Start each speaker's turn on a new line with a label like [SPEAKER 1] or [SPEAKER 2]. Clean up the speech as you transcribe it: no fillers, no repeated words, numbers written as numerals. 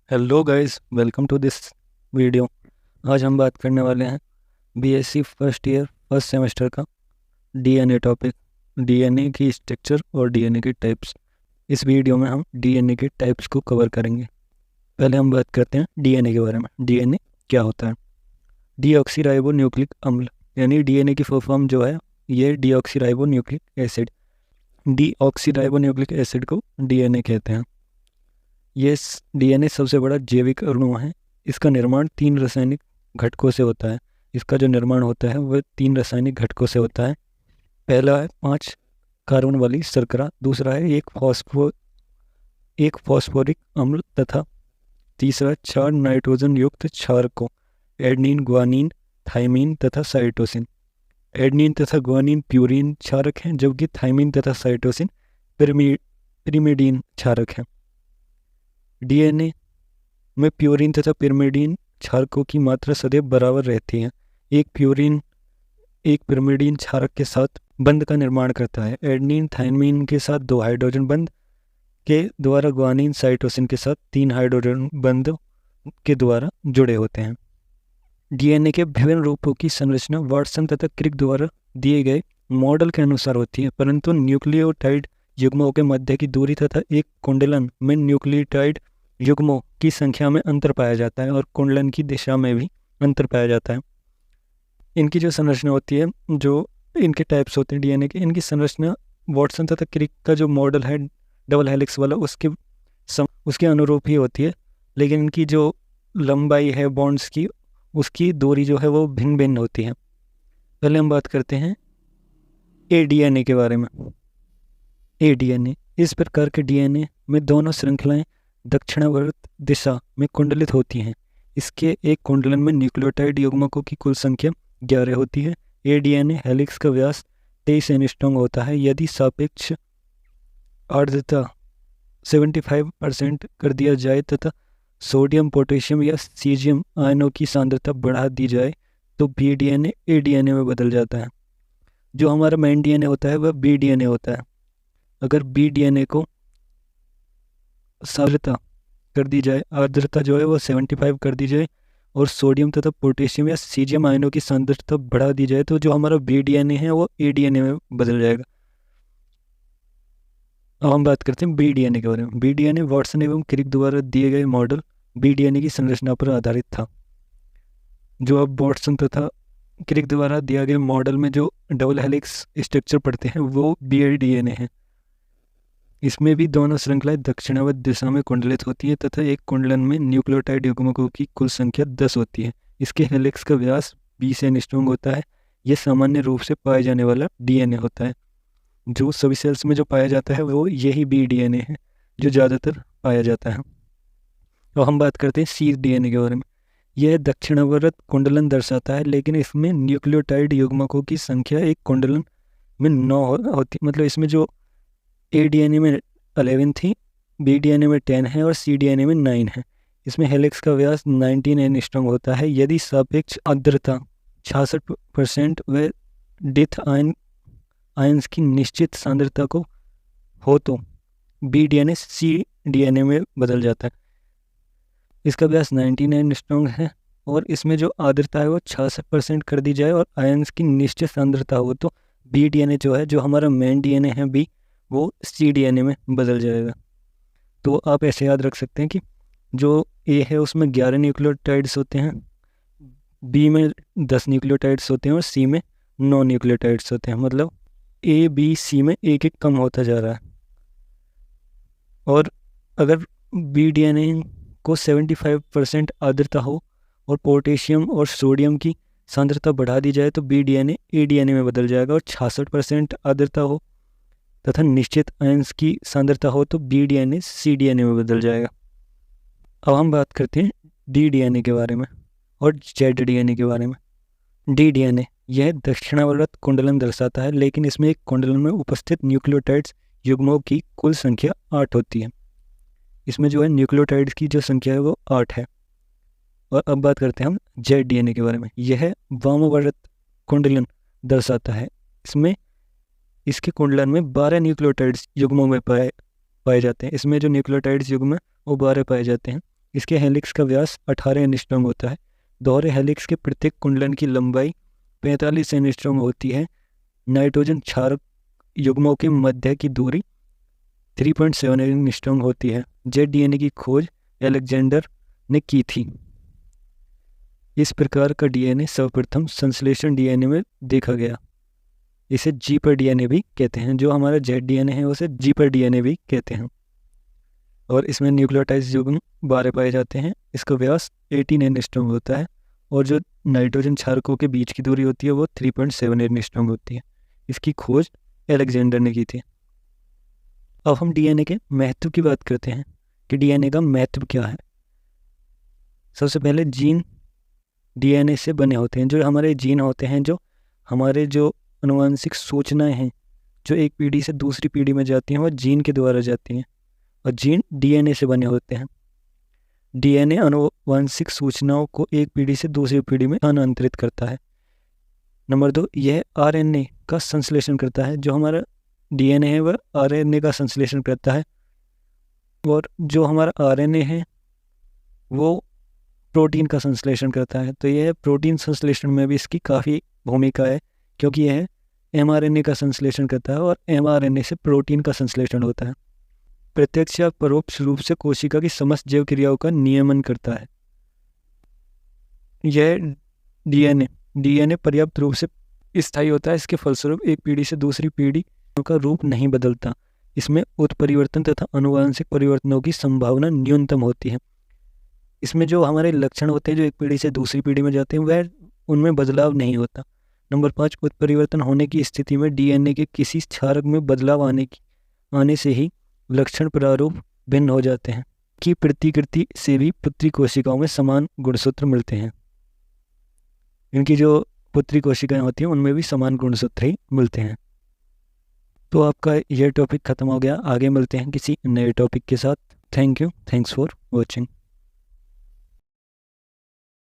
[SPEAKER 1] Hello guys, welcome to this video. आज हम बात करने वाले हैं BSc first year first semester का डीएनए टॉपिक, डीएनए की स्ट्रक्चर और डीएनए की टाइप्स। इस वीडियो में हम डीएनए के टाइप्स को कवर करेंगे। पहले हम बात करते हैं डीएनए के बारे में। डीएनए क्या होता है? डीऑक्सीराइबो न्यूक्लिक अम्ल, यानी डीएनए की फुल फॉर्म जो है ये deoxyribo nucleic acid. Deoxyribo nucleic acid को डीएनए कहते हैं। ये डीएनए सबसे बड़ा जैविक अणु है। इसका निर्माण 3 रासायनिक घटकों से होता है। इसका जो निर्माण होता है वह 3 रासायनिक घटकों से होता है। पहला है 5 कार्बन वाली शर्करा, दूसरा है एक फॉस्फोरिक अम्ल तथा तीसरा 4 नाइट्रोजन युक्त क्षार को एडनिन, ग्वानिन, थाइमिन तथा साइटोसिन। एडनिन तथा ग्वानिन प्यूरिन क्षारक हैं, जबकि थाइमिन तथा साइटोसिन पिरिमिडीन क्षारक हैं। डीएनए में प्यूरिन तथा पिरिमिडीन क्षारकों की मात्रा सदैव बराबर रहती है। एक पिरिमिडीन क्षारक के साथ बंध का निर्माण करता है। एडेनिन थाइमिन के साथ 2 हाइड्रोजन बंध के द्वारा ग्वानिन साइटोसिन के साथ 3 हाइड्रोजन बंध के द्वारा जुड़े होते हैं। डीएनए के विभिन्न रूपों की संरचना वाटसन तथा क्रिक द्वारा दिए गए मॉडल के अनुसार होती है, परंतु न्यूक्लियोटाइड युग्मों के मध्य की दूरी तथा एक कुंडलन में न्यूक्लियोटाइड युग्मों की संख्या में अंतर पाया जाता है और कुंडलन की दिशा में भी अंतर पाया जाता है। इनकी जो संरचना होती है, जो इनके टाइप्स होते हैं डीएनए के, इनकी संरचना वाटसन तथा क्रिक का जो मॉडल है डबल हेलिक्स वाला उसके अनुरूप ही होती है, लेकिन इनकी जो लंबाई है बॉन्ड्स की, उसकी दूरी जो है वो भिन्न भिन्न होती है। पहले हम बात करते हैं एडीएनए के बारे में। एडीएनए, इस प्रकार के डीएनए में दोनों श्रृंखलाएं दक्षिणावर्त दिशा में कुंडलित होती हैं। इसके एक कुंडलन में न्यूक्लियोटाइड युग्मकों की कुल संख्या 11 होती है। एडीएनए हेलिक्स का व्यास 23 एंगस्ट्रॉम होता है। यदि सापेक्ष आर्द्रता 75% कर दिया जाए तथा सोडियम, पोटेशियम या सीजियम आयनों की सांद्रता बढ़ा दी जाए तो बीडीएनए एडीएनए में बदल जाता है। जो हमारा मेन डीएनए होता है वह बीडीएनए होता है। अगर बीडीएनए को सांद्रता कर दी जाए, आर्द्रता जो है वो 75 कर दी जाए और सोडियम तथा पोटेशियम या सीजियम आयनों की सांद्रता बढ़ा दी जाए, तो जो हमारा बीडीएनए है वो एडीएनए में बदल जाएगा। अब हम बात करते हैं बीडीएनए के बारे में। बीडीएनए वाटसन एवं क्रिक द्वारा दिए गए मॉडल बीडीएनए की संरचना पर आधारित था। जो अब वाटसन तथा क्रिक द्वारा दिया गया मॉडल में जो डबल हेलिक्स स्ट्रक्चर पढ़ते हैं वो बीडीएनए है। इसमें भी दोनों श्रृंखलाएं दक्षिणावर्त दिशा में कुंडलित होती है तथा एक कुंडलन में न्यूक्लियोटाइड युग्मकों की कुल संख्या 10 होती है। इसके हेलिक्स का व्यास 20 एंगस्ट्रॉम होता है। यह सामान्य रूप से पाया जाने वाला डीएनए होता है। जो सभी सेल्स में जो पाया जाता है वो यही बीडीएनए है जो ज़्यादातर पाया जाता है। तो हम बात करते हैं सी डीएनए के बारे में। यह दक्षिणावर्त कुंडलन दर्शाता है, लेकिन इसमें न्यूक्लियोटाइड युग्मकों की संख्या एक कुंडलन में 9 होती, मतलब इसमें जो एडीएनए में 11 थी, बीडीएनए में 10 है और सीडीएनए में 9 है। इसमें हेलिक्स का व्यास 19 एंगस्ट्रॉम होता है। यदि सापेक्ष आर्द्रता 66% व डेथ आयंस की निश्चित सांद्रता को हो तो बीडीएनए सीडीएनए में बदल जाता है। इसका व्यास 19 एंगस्ट्रॉम है और इसमें जो आर्द्रता है वो 66% कर दी जाए और आयंस की निश्चित सांद्रता हो तो बीडीएनए जो है, जो हमारा मेन डीएनए है बी, वो सीडीएनए में बदल जाएगा। तो आप ऐसे याद रख सकते हैं कि जो ए है उसमें 11 न्यूक्लियोटाइड्स होते हैं, बी में 10 न्यूक्लियोटाइड्स होते हैं और सी में 9 न्यूक्लियोटाइड्स होते हैं। मतलब ए बी सी में एक एक कम होता जा रहा है। और अगर बीडीएनए को 75% आर्द्रता हो और पोटेशियम और सोडियम की सांद्रता बढ़ा दी जाए तो बीडीएनए एडीएनए में बदल जाएगा। और 66% आर्द्रता हो तथा निश्चित आयंस की सांद्रता हो तो बीडीएनए सीडीएनए में बदल जाएगा। अब हम बात करते हैं डीडीएनए के बारे में और जेडडीएनए के बारे में। डीडीएनए यह दक्षिणावर्त कुंडलन दर्शाता है, लेकिन इसमें एक कुंडलन में उपस्थित न्यूक्लियोटाइड्स युग्मों की कुल संख्या 8 होती है। इसमें जो है न्यूक्लियोटाइड्स की जो संख्या है वो 8 है। और अब बात करते हैं हम जेडडीएनए के बारे में। यह वामवर्त कुंडलन दर्शाता है। इसके कुंडलन में 12 न्यूक्लियोटाइड्स युग्मों में पाए जाते हैं। इसमें जो न्यूक्लियोटाइड्स युग्म है वो 12 पाए जाते हैं। इसके हेलिक्स का व्यास 18 एंगस्ट्रॉम होता है। दोहरे हेलिक्स के प्रत्येक कुंडलन की लंबाई 45 एंगस्ट्रॉम होती है। नाइट्रोजन क्षारक युग्मों के मध्य की दूरी 3.7 एंगस्ट्रॉम होती है। जेड डीएनए की खोज अलेक्जेंडर ने की थी। इस प्रकार का डीएनए सर्वप्रथम संश्लेषण डीएनए में देखा गया। इसे जीपर डीएनए भी कहते हैं। जो हमारा जेड डीएनए है उसे जीपर डीएनए भी कहते हैं। और इसमें न्यूक्लियोटाइड युग्म 12 पाए जाते हैं। इसका व्यास 18 एंगस्ट्रॉम होता है और जो नाइट्रोजन क्षारकों के बीच की दूरी होती है वो 3.7 एंगस्ट्रॉम होती है। इसकी खोज अलेक्जेंडर ने की थी। अब हम डीएनए के महत्व की बात करते हैं कि डीएनए का महत्व क्या है। सबसे पहले जीन डीएनए से बने होते हैं। जो हमारे जीन होते हैं, जो हमारे जो आनुवंशिक सूचनाएं हैं जो एक पीढ़ी से दूसरी पीढ़ी में जाती हैं, वह जीन के द्वारा जाती हैं और जीन डीएनए से बने होते हैं। डीएनए आनुवंशिक सूचनाओं को एक पीढ़ी से दूसरी पीढ़ी में स्थानांतरित करता है। नंबर 2, यह आरएनए का संश्लेषण करता है। जो हमारा डीएनए है वह आरएनए का संश्लेषण करता है और जो हमारा आरएनए है वो प्रोटीन का संश्लेषण करता है। तो यह प्रोटीन संश्लेषण में भी इसकी काफ़ी भूमिका है, क्योंकि यह एमआरएनए का संश्लेषण करता है और एमआरएनए से प्रोटीन का संश्लेषण होता है। प्रत्यक्ष या परोक्ष रूप से कोशिका की समस्त जैव क्रियाओं का नियमन करता है। यह डीएनए पर्याप्त रूप से स्थायी होता है। इसके फलस्वरूप एक पीढ़ी से दूसरी पीढ़ी का रूप नहीं बदलता। इसमें उत्परिवर्तन तथा आनुवंशिक परिवर्तनों की संभावना न्यूनतम होती है। इसमें जो हमारे लक्षण होते हैं जो एक पीढ़ी से दूसरी पीढ़ी में जाते हैं वह उनमें बदलाव नहीं होता। नंबर 5, उत्परिवर्तन होने की स्थिति में डीएनए के किसी क्षारक में बदलाव आने से ही लक्षण प्रारूप भिन्न हो जाते हैं। की प्रतिकृति से भी पुत्री कोशिकाओं में समान गुणसूत्र मिलते हैं। इनकी जो पुत्री कोशिकाएं होती हैं उनमें भी समान गुणसूत्र ही मिलते हैं। तो आपका यह टॉपिक खत्म हो गया। आगे मिलते हैं किसी नए टॉपिक के साथ। Thank you. Thanks for watching.